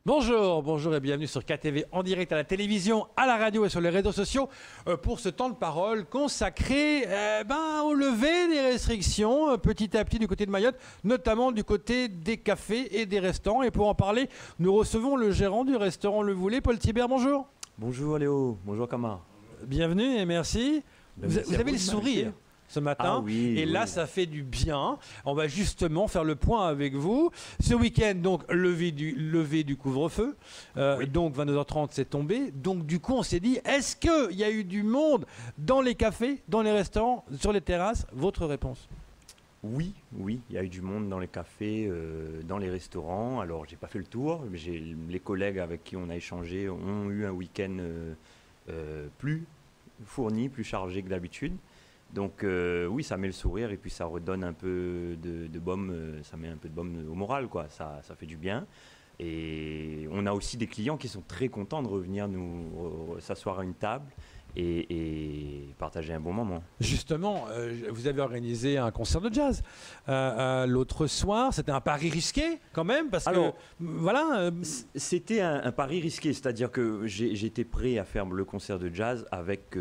Bonjour, bonjour et bienvenue sur KTV en direct à la télévision, à la radio et sur les réseaux sociaux pour ce temps de parole consacré au lever des restrictions petit à petit du côté de Mayotte, notamment du côté des cafés et des restaurants. Et pour en parler, nous recevons le gérant du restaurant Le Voulet, Paul Thibert. Bonjour. Bonjour Léo, bonjour Kama. Bienvenue et merci. Vous avez le sourire ce matin, oui, et là ça fait du bien. On va justement faire le point avec vous. Ce week-end, donc lever du couvre-feu, donc 22h30 c'est tombé. Donc du coup on s'est dit, est-ce qu'il y a eu du monde dans les cafés, dans les restaurants, sur les terrasses? Votre réponse? Oui, il y a eu du monde dans les cafés, dans les restaurants. Alors j'ai pas fait le tour, mais les collègues avec qui on a échangé ont eu un week-end plus fourni, plus chargé que d'habitude. Donc oui, ça met le sourire et puis ça redonne un peu de baume, ça met un peu de baume au moral, quoi. Ça fait du bien. Et on a aussi des clients qui sont très contents de revenir s'asseoir à une table et partager un bon moment. Justement, vous avez organisé un concert de jazz l'autre soir. C'était un pari risqué quand même, parce que voilà. C'était un pari risqué, c'est-à-dire que j'étais prêt à faire le concert de jazz avec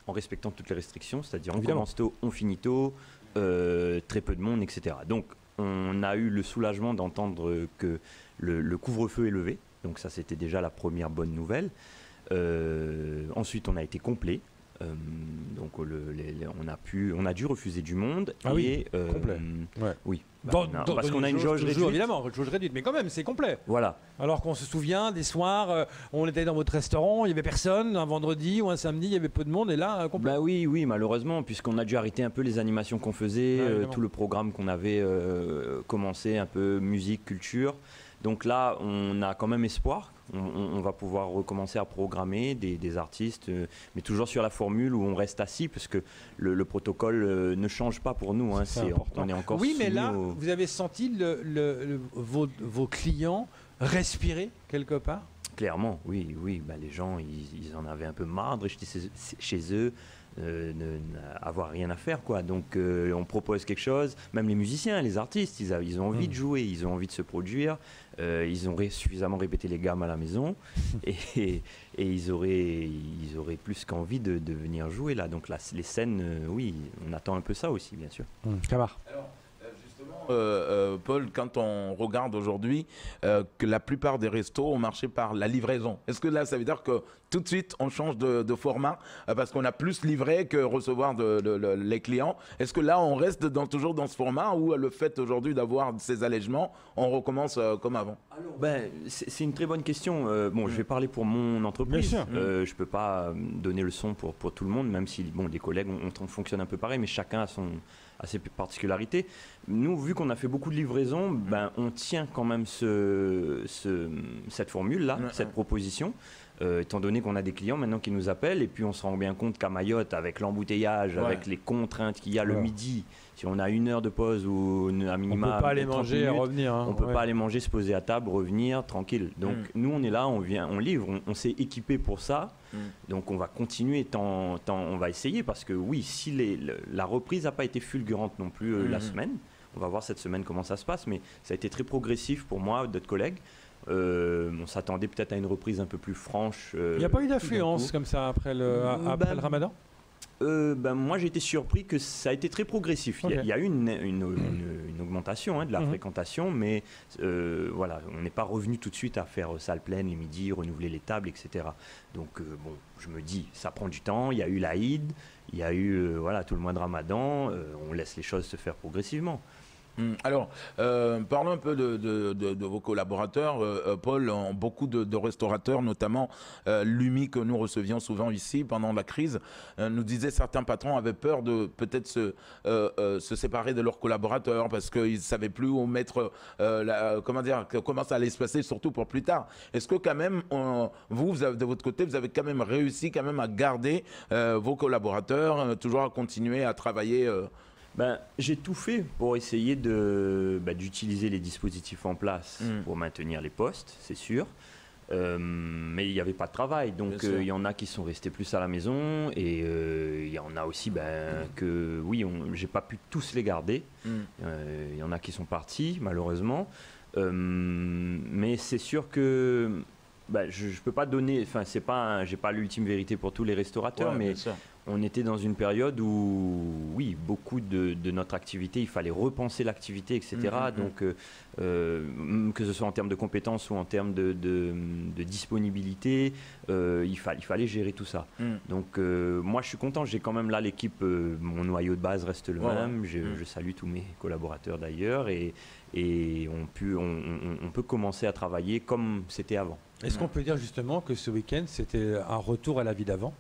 en respectant toutes les restrictions, c'est-à-dire on commence tôt, on finit tôt, très peu de monde, etc. Donc on a eu le soulagement d'entendre que le couvre-feu est levé, donc ça c'était déjà la première bonne nouvelle. Ensuite on a été complet, donc on a dû refuser du monde. Complet. Oui. Parce qu'on a une jauge réduite. Évidemment, une jauge réduite, mais quand même, c'est complet. Voilà. Alors qu'on se souvient des soirs, on était dans votre restaurant, il n'y avait personne, un vendredi ou un samedi, il y avait peu de monde, et là, complet. Bah oui, malheureusement, puisqu'on a dû arrêter un peu les animations qu'on faisait, tout le programme qu'on avait commencé, un peu musique, culture. Donc là, on a quand même espoir. On va pouvoir recommencer à programmer des artistes, mais toujours sur la formule où on reste assis, parce que le protocole ne change pas pour nous. Hein, on est encore mais là, vous avez senti vos clients respirer quelque part? Clairement, oui. Les gens, ils en avaient un peu marre de rester chez eux, avoir rien à faire, quoi. Donc on propose quelque chose. Même les musiciens, les artistes, ils ont envie de jouer, ils ont envie de se produire. Ils ont suffisamment répété les gammes à la maison et ils auraient plus qu'envie de venir jouer là. Donc là, les scènes, oui, on attend un peu ça aussi, bien sûr. Camar. Alors, justement, Paul, quand on regarde aujourd'hui que la plupart des restos ont marché par la livraison, est-ce que là, ça veut dire que tout de suite, on change de format parce qu'on a plus livré que recevoir les clients? Est-ce que là, on reste toujours dans ce format, ou le fait aujourd'hui d'avoir ces allègements, on recommence comme avant? Alors, c'est une très bonne question. Je vais parler pour mon entreprise. Bien sûr. Je ne peux pas donner le son pour tout le monde, même si les collègues, on fonctionne un peu pareil, mais chacun a ses particularités. Nous, vu qu'on a fait beaucoup de livraisons, on tient quand même cette formule-là, cette proposition. Étant donné qu'on a des clients maintenant qui nous appellent, et puis on se rend bien compte qu'à Mayotte, avec l'embouteillage, avec les contraintes qu'il y a le midi, si on a 1 heure de pause ou un minima, on ne peut pas aller manger minutes, et revenir. On ne peut pas aller manger, se poser à table, revenir tranquille. Donc nous, on est là, on vient, on livre, on s'est équipé pour ça. Donc on va continuer, on va essayer, parce que oui, si la reprise n'a pas été fulgurante non plus la semaine, on va voir cette semaine comment ça se passe, mais ça a été très progressif pour moi, d'autres collègues. On s'attendait peut-être à une reprise un peu plus franche. Il n'y a pas eu d'affluence comme ça après le Ramadan? Moi j'ai été surpris que ça a été très progressif. Okay. Il y a eu une augmentation de la fréquentation, mais on n'est pas revenu tout de suite à faire salle pleine les midis, renouveler les tables, etc. Donc je me dis, ça prend du temps. Il y a eu l'Aïd, il y a eu tout le mois de Ramadan. On laisse les choses se faire progressivement. Alors, parlons un peu de vos collaborateurs. Paul, beaucoup de restaurateurs, notamment Lumi, que nous recevions souvent ici pendant la crise, nous disaient certains patrons avaient peur de peut-être se séparer de leurs collaborateurs parce qu'ils ne savaient plus où mettre, comment ça allait se passer, surtout pour plus tard. Est-ce que quand même, vous avez, de votre côté, vous avez quand même réussi quand même à garder vos collaborateurs, toujours à continuer à travailler j'ai tout fait pour essayer d'utiliser les dispositifs en place pour maintenir les postes, c'est sûr. Mais il n'y avait pas de travail, donc il y en a qui sont restés plus à la maison, et il y en a aussi j'ai pas pu tous les garder. Il y en a qui sont partis malheureusement. Mais c'est sûr que je peux pas donner, enfin j'ai pas l'ultime vérité pour tous les restaurateurs, Ouais, mais bien sûr. on était dans une période où, oui, beaucoup de notre activité, il fallait repenser l'activité, etc. Donc, que ce soit en termes de compétences ou en termes de disponibilité, il fallait gérer tout ça. Donc, moi, je suis content. J'ai quand même là l'équipe, mon noyau de base reste le même. Je salue tous mes collaborateurs d'ailleurs. Et on peut commencer à travailler comme c'était avant. Est-ce qu'on peut dire justement que ce week-end, c'était un retour à la vie d'avant ?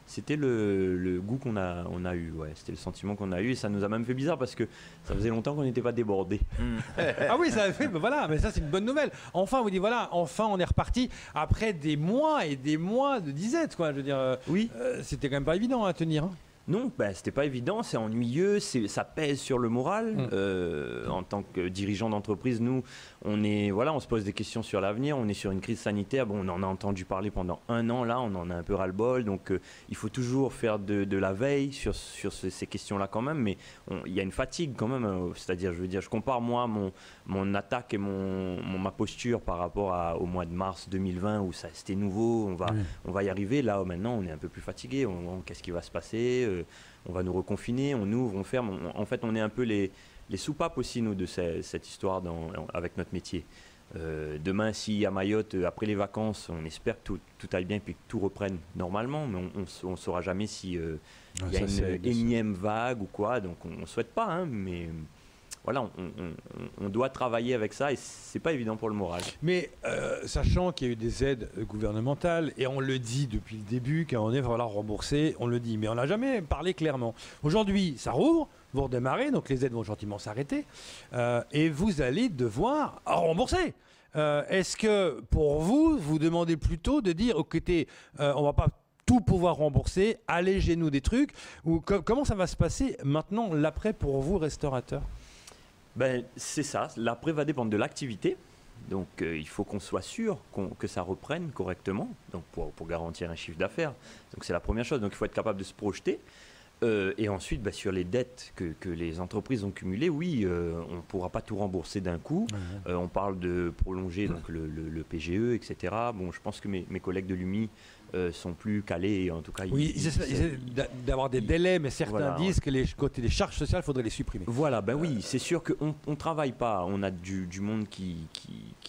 C'était le goût qu'on a eu, ouais. C'était le sentiment qu'on a eu et ça nous a même fait bizarre parce que ça faisait longtemps qu'on n'était pas débordés. Ah oui, ça a fait, voilà, mais ça c'est une bonne nouvelle. Enfin, on vous dit voilà, enfin on est reparti après des mois et des mois de disette, quoi. Je veux dire, Oui. C'était quand même pas évident à tenir. Hein. Non, c'était pas évident, c'est ennuyeux, ça pèse sur le moral. En tant que dirigeant d'entreprise, nous, on se pose des questions sur l'avenir, on est sur une crise sanitaire, bon, on en a entendu parler pendant 1 an, là, on en a un peu ras-le-bol, donc il faut toujours faire de la veille sur ces questions-là quand même, mais il y a une fatigue quand même, c'est-à-dire, je veux dire, je compare moi mon attaque et ma posture par rapport au mois de mars 2020 où ça c'était nouveau, on va y arriver, là maintenant on est un peu plus fatigué, qu'est-ce qui va se passer, on va nous reconfiner, on ouvre, on ferme. En fait, on est un peu les soupapes aussi, nous, de cette histoire avec notre métier. Demain, si à Mayotte, après les vacances, on espère que tout aille bien et que tout reprenne normalement, mais on ne saura jamais s'il y a une énième vague ou quoi. Donc, on ne souhaite pas, hein, mais voilà, on doit travailler avec ça et c'est pas évident pour le moral. Mais sachant qu'il y a eu des aides gouvernementales, et on le dit depuis le début, qu'à un moment donné, il va falloir rembourser, on le dit, mais on n'a jamais parlé clairement. Aujourd'hui, ça rouvre, vous redémarrez, donc les aides vont gentiment s'arrêter, et vous allez devoir rembourser. Est-ce que pour vous, vous demandez plutôt de dire, écoutez, on va pas tout pouvoir rembourser, allégez-nous des trucs, ou comment ça va se passer maintenant, l'après, pour vous, restaurateurs ? C'est ça, l'après va dépendre de l'activité, donc il faut qu'on soit sûr que ça reprenne correctement, donc pour garantir un chiffre d'affaires, donc c'est la première chose, donc il faut être capable de se projeter, et ensuite sur les dettes que les entreprises ont cumulées, oui, on ne pourra pas tout rembourser d'un coup, on parle de prolonger donc, le PGE, etc. Bon, je pense que mes collègues de l'UMI sont plus calés, en tout cas. Oui, ils essaient d'avoir des délais, mais certains disent que côté des charges sociales, il faudrait les supprimer. Voilà, oui, c'est sûr qu'on ne travaille pas. On a du monde qui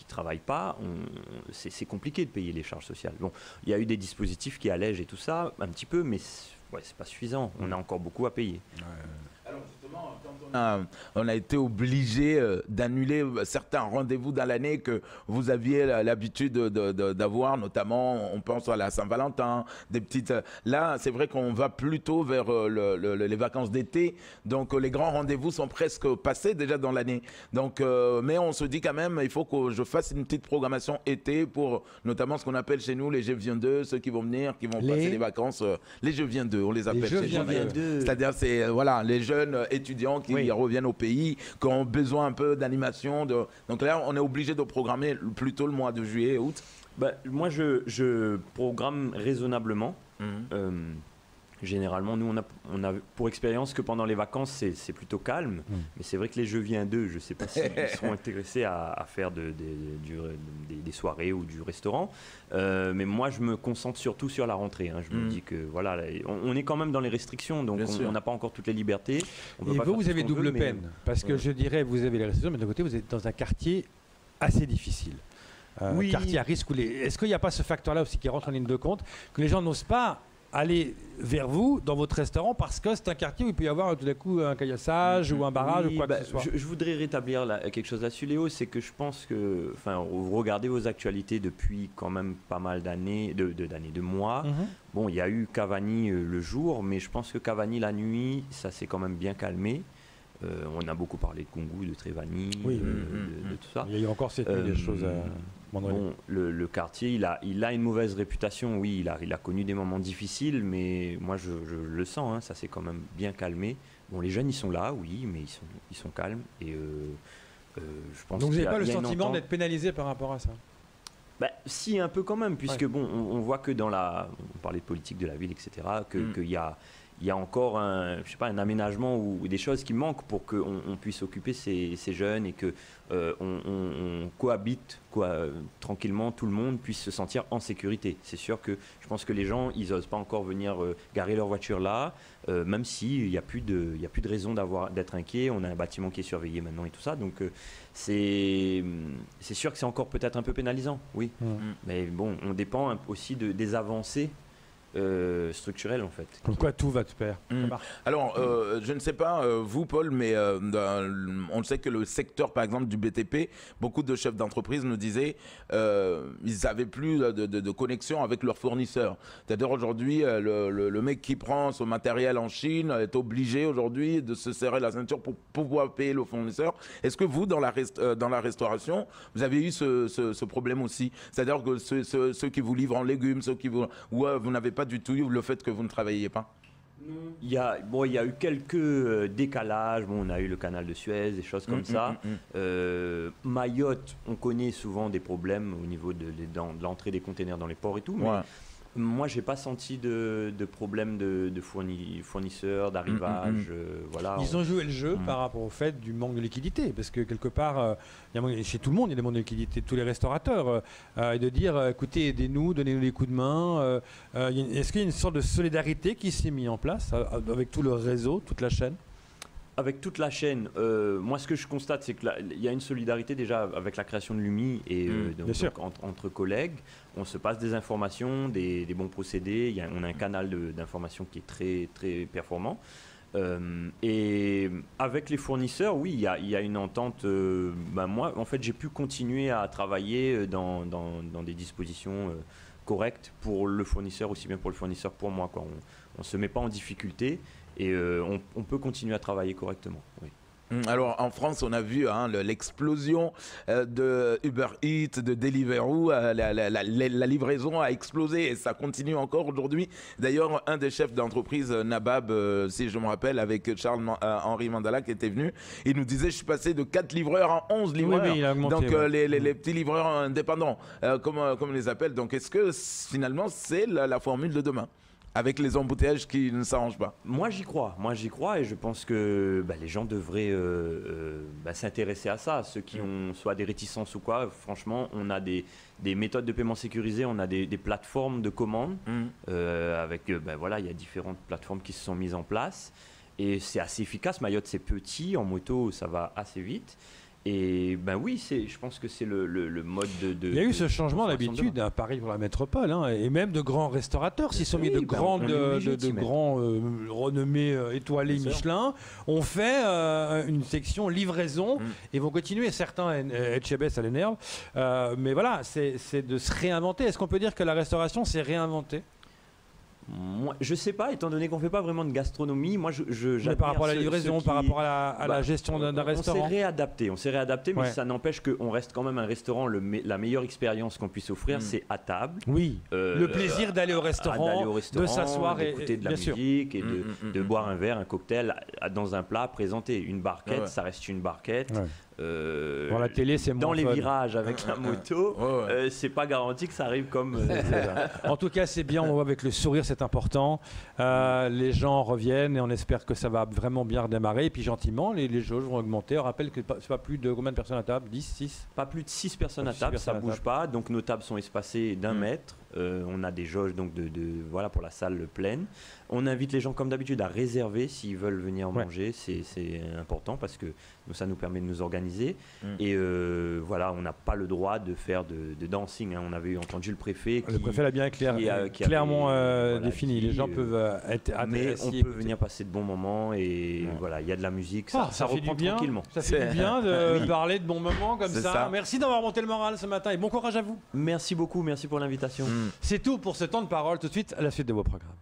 travaille pas. C'est compliqué de payer les charges sociales. Bon, il y a eu des dispositifs qui allègent et tout ça, un petit peu, mais c'est pas suffisant. On a encore beaucoup à payer. Alors justement, quand on a été obligé d'annuler certains rendez-vous dans l'année que vous aviez l'habitude d'avoir, notamment on pense à la Saint-Valentin, des petites... Là, c'est vrai qu'on va plutôt vers les vacances d'été, donc les grands rendez-vous sont presque passés déjà dans l'année. Donc, mais on se dit quand même, il faut que je fasse une petite programmation été pour notamment ce qu'on appelle chez nous les Je viens d'eux, ceux qui vont venir, qui vont passer les vacances, les Je viens d'eux, on les appelle chez nous. C'est-à-dire, c'est voilà, les jeunes étudiants qui reviennent au pays, qui ont besoin un peu d'animation. Donc là, on est obligé de programmer plutôt le mois de juillet, août. Moi, je programme raisonnablement. Généralement, nous, on a pour expérience que pendant les vacances, c'est plutôt calme. Mais c'est vrai que les Jeux viens d'eux. Je ne sais pas s'ils seront intéressés à faire des soirées ou du restaurant. Mais moi, je me concentre surtout sur la rentrée. Hein. Je me dis que voilà, on est quand même dans les restrictions, donc on n'a pas encore toutes les libertés. Et vous avez double peine. Parce que je dirais, vous avez les restrictions, mais d'un côté, vous êtes dans un quartier assez difficile. Quartier à risque. Est-ce qu'il n'y a pas ce facteur-là aussi qui rentre en ligne de compte, que les gens n'osent pas aller vers vous dans votre restaurant parce que c'est un quartier où il peut y avoir tout d'un coup un caillassage ou un barrage ou quoi que ce soit. Je voudrais rétablir quelque chose là-dessus, Léo, c'est que je pense que, vous regardez vos actualités depuis quand même pas mal d'années, de mois. Bon, il y a eu Cavani le jour, mais je pense que Cavani la nuit, ça s'est quand même bien calmé. On a beaucoup parlé de Kungu, de Trevani, de tout ça. Il y a eu encore cette nuit des choses à... Bon, le quartier, il a une mauvaise réputation, oui, il a connu des moments difficiles, mais moi je le sens, hein, ça s'est quand même bien calmé. Bon, les jeunes, ils sont là, oui, mais ils sont calmes. Et je pense. Donc vous n'avez pas le sentiment d'être pénalisé par rapport à ça? Si, un peu quand même, puisque bon, on voit que on parlait de politique de la ville, etc., qu'il y a il y a encore un aménagement ou des choses qui manquent pour qu'on puisse occuper ces jeunes et que on cohabite tranquillement, tout le monde puisse se sentir en sécurité. C'est sûr que je pense que les gens, ils n'osent pas encore venir garer leur voiture là, même s'il n'y a plus de raison d'être inquiet. On a un bâtiment qui est surveillé maintenant et tout ça, donc c'est sûr que c'est encore peut-être un peu pénalisant, oui. Mais bon, on dépend aussi des avancées structurel en fait. Comme quoi tout va de pair. Alors, je ne sais pas vous Paul, mais on sait que le secteur par exemple du BTP, beaucoup de chefs d'entreprise nous disaient ils n'avaient plus de connexion avec leurs fournisseurs. C'est-à-dire aujourd'hui, le mec qui prend son matériel en Chine est obligé aujourd'hui de se serrer la ceinture pour pouvoir payer le fournisseur. Est-ce que vous, dans la restauration, vous avez eu ce problème aussi? C'est-à-dire que ceux qui vous livrent en légumes, vous n'avez pas du tout le fait que vous ne travailliez pas? Il y a eu quelques décalages. Bon, on a eu le canal de Suez, des choses comme ça. Mayotte, on connaît souvent des problèmes au niveau de l'entrée des containers dans les ports et tout. Mais moi, j'ai pas senti de problème de fournisseurs, d'arrivage. Voilà. Ils ont joué le jeu par rapport au fait du manque de liquidité, parce que quelque part, chez tout le monde, il y a des manques de liquidité, tous les restaurateurs, et de dire, écoutez, aidez-nous, donnez-nous des coups de main. Est-ce qu'il y a une sorte de solidarité qui s'est mise en place avec tout le réseau, toute la chaîne? Avec toute la chaîne, moi ce que je constate, c'est qu'il y a une solidarité déjà avec la création de l'UMI et entre collègues. On se passe des informations, des bons procédés. On a un canal d'information qui est très, très performant. Et avec les fournisseurs, oui, il y a une entente. Moi, en fait, j'ai pu continuer à travailler dans des dispositions correctes pour le fournisseur, aussi bien pour le fournisseur que pour moi, quoi. On ne se met pas en difficulté. Et on peut continuer à travailler correctement. Oui. Alors en France, on a vu l'explosion de Uber Eats, de Deliveroo. La livraison a explosé et ça continue encore aujourd'hui. D'ailleurs, un des chefs d'entreprise, Nabab, si je me rappelle, avec Charles-Henri Mandala qui était venu, il nous disait, je suis passé de 4 livreurs à 11 livreurs. Oui, il a augmenté, donc les petits livreurs indépendants, comme on les appelle. Donc est-ce que finalement c'est la formule de demain ? Avec les embouteillages qui ne s'arrangent pas. Moi j'y crois et je pense que les gens devraient s'intéresser à ça. Ceux qui ont soit des réticences ou quoi, franchement, on a des méthodes de paiement sécurisées, on a des plateformes de commande il y a différentes plateformes qui se sont mises en place et c'est assez efficace. Mayotte c'est petit, en moto ça va assez vite. Et je pense que c'est le mode de. Il y a eu ce changement d'habitude à Paris pour la métropole, et même de grands restaurateurs, s'ils sont mis de grands renommés étoilés Michelin, ont fait une section livraison et vont continuer. Certains, Etchebest, ça l'énerve, mais voilà, c'est de se réinventer. Est-ce qu'on peut dire que la restauration s'est réinventée? Moi, je sais pas, étant donné qu'on fait pas vraiment de gastronomie, moi mais par rapport à la livraison, par rapport à la gestion d'un restaurant. On s'est réadapté, mais ça n'empêche qu'on reste quand même un restaurant. La meilleure expérience qu'on puisse offrir, c'est à table. Oui. Le plaisir d'aller au restaurant, de s'asseoir et d'écouter de la musique et de boire un verre, un cocktail dans un plat présenté. Une barquette, ça reste une barquette. Dans la télé, c'est dans les virages avec la moto, c'est pas garanti que ça arrive comme. En tout cas, c'est bien. On voit avec le sourire, c'est important. Les gens reviennent et on espère que ça va vraiment bien redémarrer. Et puis gentiment, les jauges vont augmenter. On rappelle que c'est pas plus de combien de personnes à table? 10, 6? Pas plus de 6 personnes à table. Ça bouge pas. Donc nos tables sont espacées d'1 mètre. On a des jauges donc pour la salle pleine. On invite les gens comme d'habitude à réserver s'ils veulent venir manger. C'est important parce que ça nous permet de nous organiser. Et on n'a pas le droit de faire de dancing. On avait entendu le préfet. Le préfet l'a bien clairement défini. Les gens peuvent être mais on peut venir passer de bons moments et il y a de la musique. Ça reprend tranquillement. Ça fait du bien de parler de bons moments comme ça. Merci d'avoir monté le moral ce matin et bon courage à vous. Merci beaucoup. Merci pour l'invitation. C'est tout pour ce temps de parole. Tout de suite à la suite de vos programmes.